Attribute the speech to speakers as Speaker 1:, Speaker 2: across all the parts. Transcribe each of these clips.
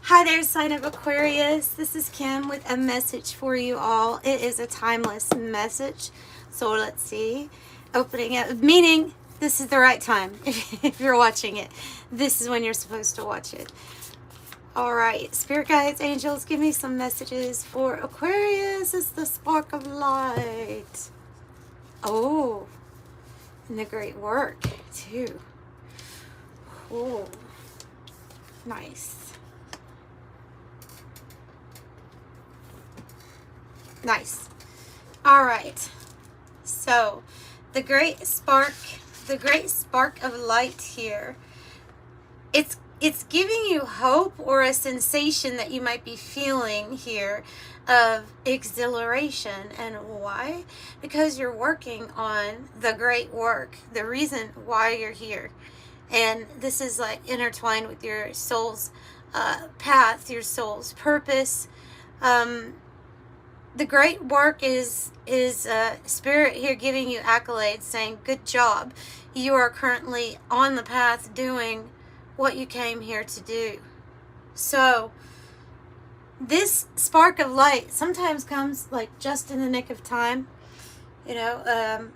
Speaker 1: Hi there, sign of Aquarius. This is Kim with a message for you all. It is a timeless message. So let's see. Opening up, meaning this is the right time. If you're watching it, this is when you're supposed to watch it. All right, spirit guides, angels, give me some messages for Aquarius. It's the spark of light. Oh, and the great work too. Oh, nice. Nice. All right. So the great spark of light here. It's giving you hope or a sensation that you might be feeling here of exhilaration. And why? Because you're working on the great work, the reason why you're here. And this is like intertwined with your soul's path, your soul's purpose. The great work is spirit here giving you accolades, saying, good job. You are currently on the path doing what you came here to do. So this spark of light sometimes comes like just in the nick of time. You know,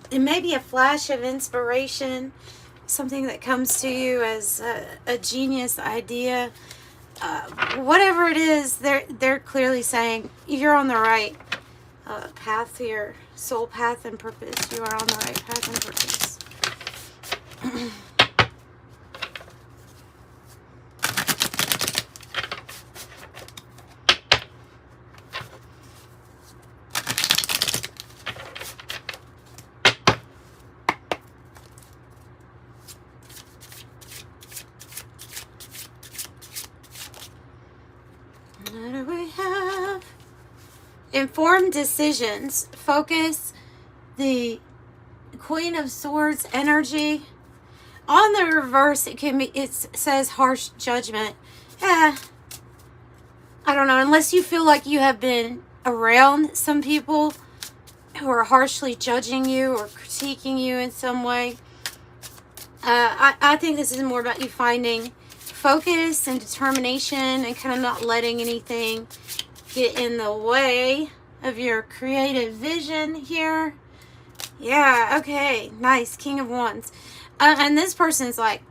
Speaker 1: it may be a flash of inspiration, something that comes to you as a genius idea. Whatever it is, they're clearly saying you're on the right path here, soul path and purpose. You are on the right path and purpose. What do we have? Informed decisions. Focus. The Queen of Swords energy. On the reverse, it says harsh judgment. I don't know. Unless you feel like you have been around some people who are harshly judging you or critiquing you in some way. I think this is more about you finding focus and determination and kind of not letting anything get in the way of your creative vision here. Yeah, okay, nice. King of Wands. And this person's like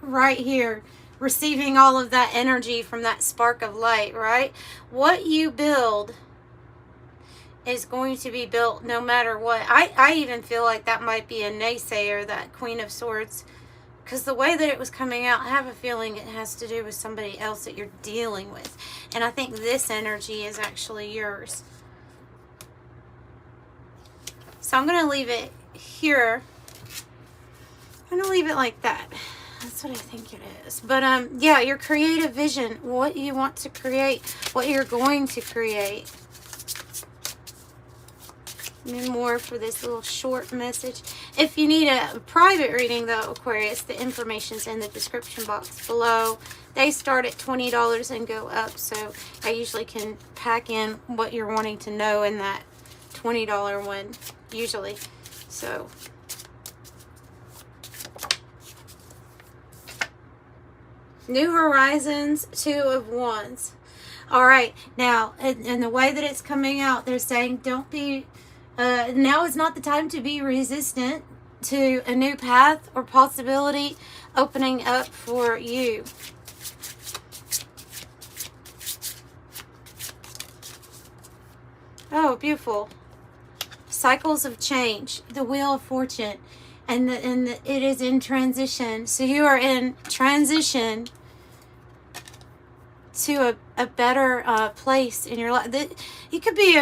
Speaker 1: right here receiving all of that energy from that spark of light, right? What you build is going to be built no matter what. I even feel like that might be a naysayer, that Queen of Swords. Because the way that it was coming out, I have a feeling it has to do with somebody else that you're dealing with. And I think this energy is actually yours. So I'm going to leave it here. I'm going to leave it like that. That's what I think it is. But yeah, your creative vision, what you want to create, what you're going to create. And more for this little short message. If you need a private reading though, Aquarius, the information's in the description box below. They start at $20 and go up, so I usually can pack in what you're wanting to know in that $20 one, usually. So New Horizons, Two of Wands. All right, now, and the way that it's coming out, they're saying don't be now is not the time to be resistant to a new path or possibility opening up for you. Oh, beautiful. Cycles of change, the Wheel of Fortune, and it is in transition. So you are in transition to a better place in your life. You could be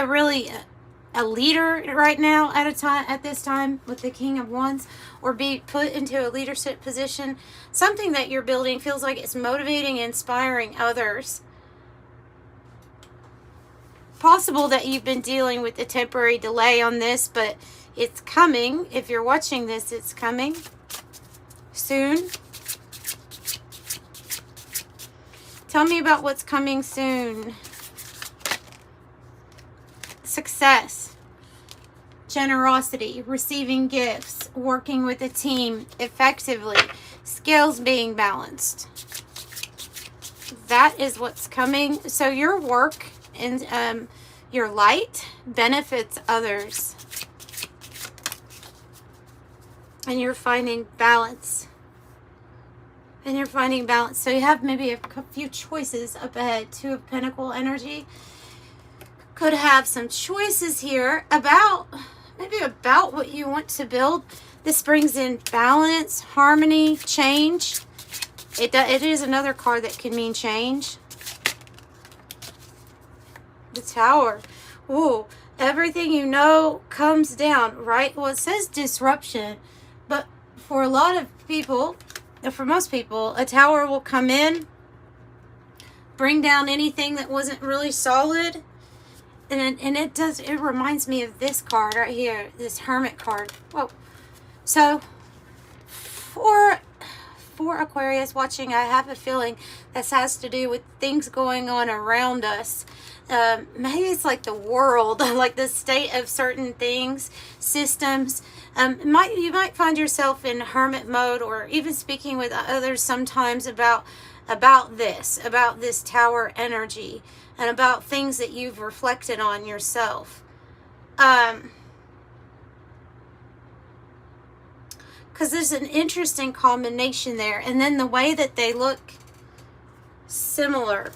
Speaker 1: a leader right now at this time with the King of Wands, or be put into a leadership position. Something that you're building feels like it's motivating, inspiring others. Possible that you've been dealing with a temporary delay on this, but it's coming. If you're watching this, it's coming soon. Tell me about what's coming soon. Success, generosity, receiving gifts, working with a team effectively, scales being balanced. that is what's coming. So your work and your light benefits others. And you're finding balance. And you're finding balance. So you have maybe a few choices up ahead. Two of Pentacle energy. Could have some choices here about, maybe about what you want to build. This brings in balance, harmony, change. It is another card that can mean change. The Tower. Ooh, everything you know comes down, right? Well, it says disruption, but for a lot of people, for most people, a tower will come in, bring down anything that wasn't really solid. And it reminds me of this card right here, this Hermit card. Whoa. So, for Aquarius watching, I have a feeling this has to do with things going on around us. Maybe it's like the world, like the state of certain things, systems. You might find yourself in hermit mode, or even speaking with others sometimes about this tower energy, and about things that you've reflected on yourself. Because there's an interesting combination there. And then the way that they look similar.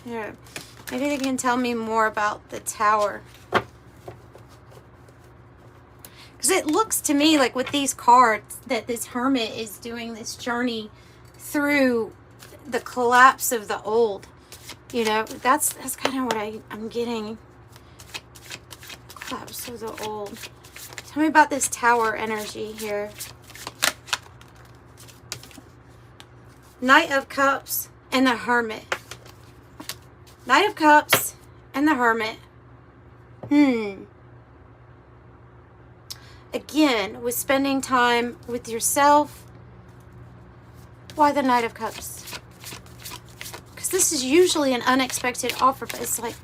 Speaker 1: Here, maybe they can tell me more about the Tower. Because it looks to me like with these cards that this Hermit is doing this journey through the collapse of the old. You know, that's kind of what I'm getting. Collapse of the old. Tell me about this Tower energy here. Knight of Cups and the Hermit. Knight of Cups and the Hermit. Again, with spending time with yourself. Why the Knight of Cups? Because this is usually an unexpected offer, but it's like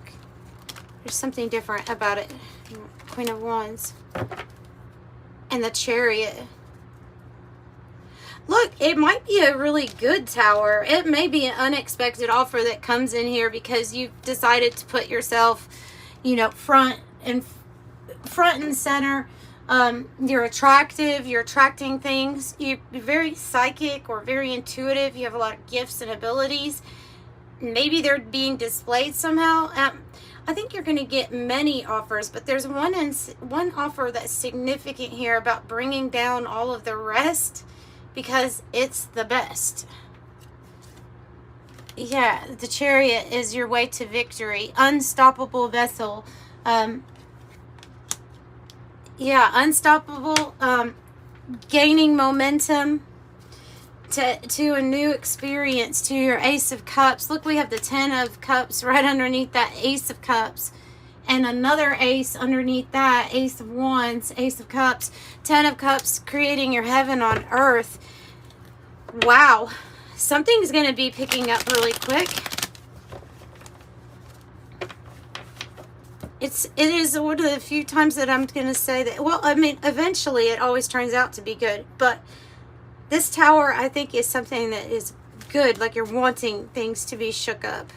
Speaker 1: there's something different about it. Queen of Wands. And the Chariot. Look, it might be a really good tower. It may be an unexpected offer that comes in here because you've decided to put yourself, you know, front and center. You're attractive. You're attracting things. You're very psychic or very intuitive. You have a lot of gifts and abilities. Maybe they're being displayed somehow. I think you're going to get many offers, but there's one offer that's significant here about bringing down all of the rest because it's the best. Yeah, the Chariot is your way to victory. Unstoppable vessel. Yeah, unstoppable. Gaining momentum to a new experience, to your Ace of Cups. Look, we have the 10 of Cups right underneath that Ace of Cups. And another ace underneath that, Ace of Wands, Ace of Cups, 10 of Cups, creating your heaven on earth. Wow. Something's going to be picking up really quick. It is one of the few times that I'm going to say that, well, I mean, eventually it always turns out to be good. But this Tower, I think, is something that is good. Like you're wanting things to be shook up.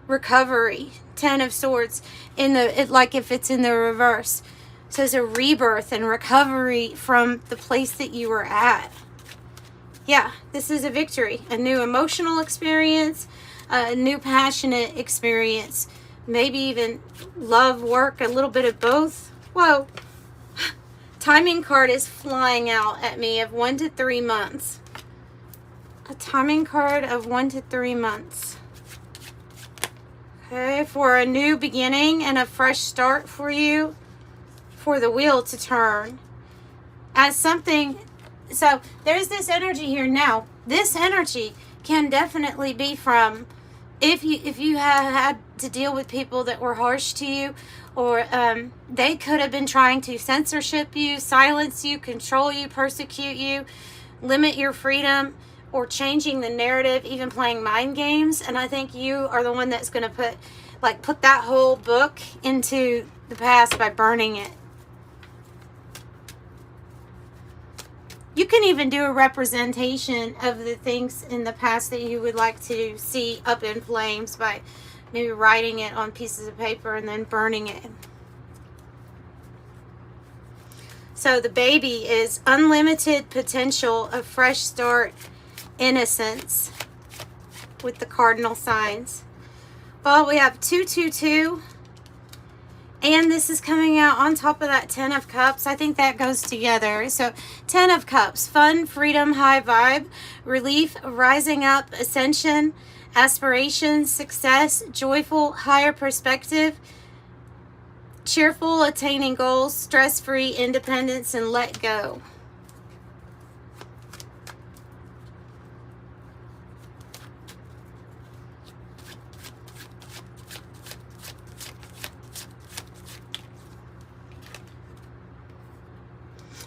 Speaker 1: Recovery. 10 of Swords. Like if it's in the reverse. It says a rebirth and recovery from the place that you were at. Yeah, this is a victory. A new emotional experience. A new passionate experience. Maybe even love, work, a little bit of both. Whoa. Timing card is flying out at me of 1 to 3 months. A timing card of 1 to 3 months. Okay, for a new beginning and a fresh start for you. For the wheel to turn. As something, so there's this energy here now. This energy can definitely be from if you have had to deal with people that were harsh to you, or they could have been trying to censorship you, silence you, control you, persecute you, limit your freedom, or changing the narrative, even playing mind games. And I think you are the one that's going to put that whole book into the past by burning it. You can even do a representation of the things in the past that you would like to see up in flames by maybe writing it on pieces of paper and then burning it. So the baby is unlimited potential, a fresh start, innocence with the cardinal signs. Well, we have 222, and this is coming out on top of that 10 of Cups. I think that goes together. So 10 of Cups, fun, freedom, high vibe, relief, rising up, ascension, aspiration, success, joyful, higher perspective, cheerful, attaining goals, stress-free, independence, and let go.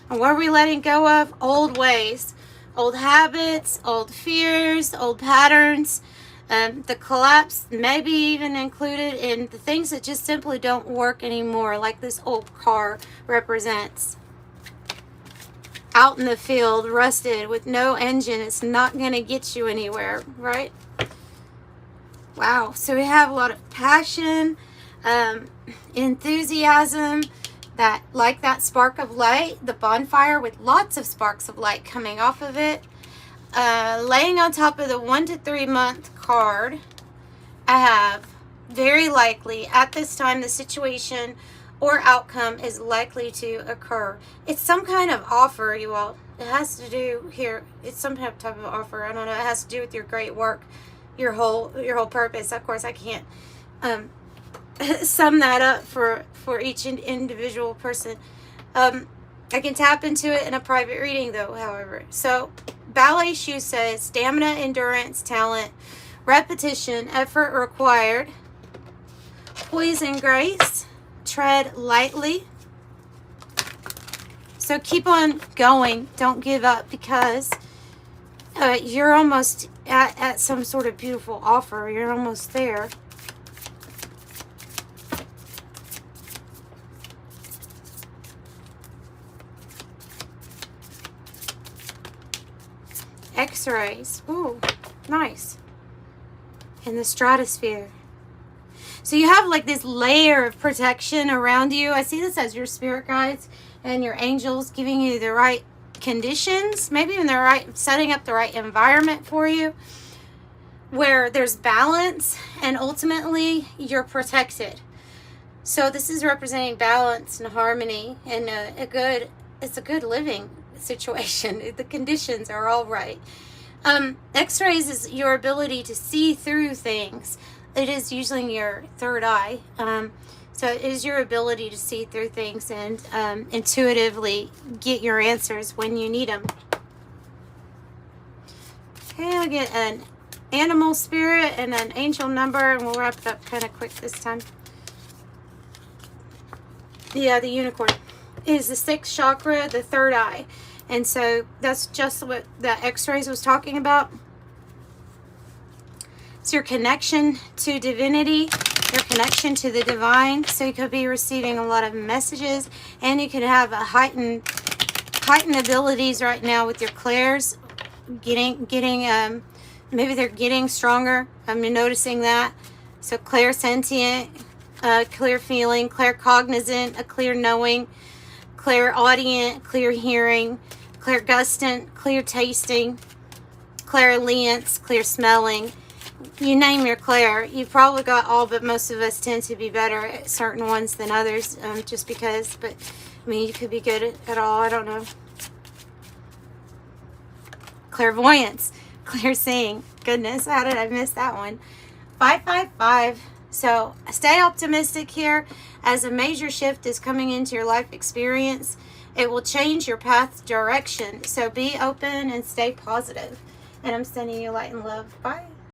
Speaker 1: And what are we letting go of? Old ways, old habits, old fears, old patterns. The collapse maybe even included in the things that just simply don't work anymore, like this old car represents. Out in the field, rusted, with no engine, it's not going to get you anywhere, right? Wow, so we have a lot of passion, enthusiasm, that like that spark of light, the bonfire with lots of sparks of light coming off of it. Laying on top of the 1 to 3 month card, I have very likely at this time the situation or outcome is likely to occur. It's some kind of offer, you all. It has to do here. It's some type of offer. I don't know. It has to do with your great work, your whole purpose. Of course, I can't sum that up for each individual person. I can tap into it in a private reading, though. However, so ballet shoe says stamina, endurance, talent, repetition, effort required, poise and grace, tread lightly. So keep on going. Don't give up, because you're almost at some sort of beautiful offer. You're almost there. X-rays. Ooh, nice. In the stratosphere. So you have like this layer of protection around you. I see this as your spirit guides and your angels giving you the right conditions, maybe even the right, setting up the right environment for you, where there's balance and ultimately you're protected. So this is representing balance and harmony and it's a good living situation. The conditions are all right. X-rays is your ability to see through things. It is usually your third eye. So it is your ability to see through things and intuitively get your answers when you need them. Okay, I'll get an animal spirit and an angel number, and we'll wrap it up kind of quick this time. Yeah, the unicorn is the 6th chakra, the third eye. And so that's just what the X-rays was talking about. It's your connection to divinity, your connection to the divine. So you could be receiving a lot of messages, and you could have a heightened abilities right now with your clairs, maybe they're getting stronger. I'm noticing that. So clairsentient, clear feeling, claircognizant, a clear knowing, clairaudient, clear hearing, clairgustant, clear tasting, clairalience, clear smelling. You name your clair. You've probably got all, but most of us tend to be better at certain ones than others, just because. But I mean, you could be good at all. I don't know. Clairvoyance, clear seeing. Goodness, how did I miss that one? 555. So stay optimistic here, as a major shift is coming into your life experience. It will change your path direction. So be open and stay positive. And I'm sending you light and love. Bye.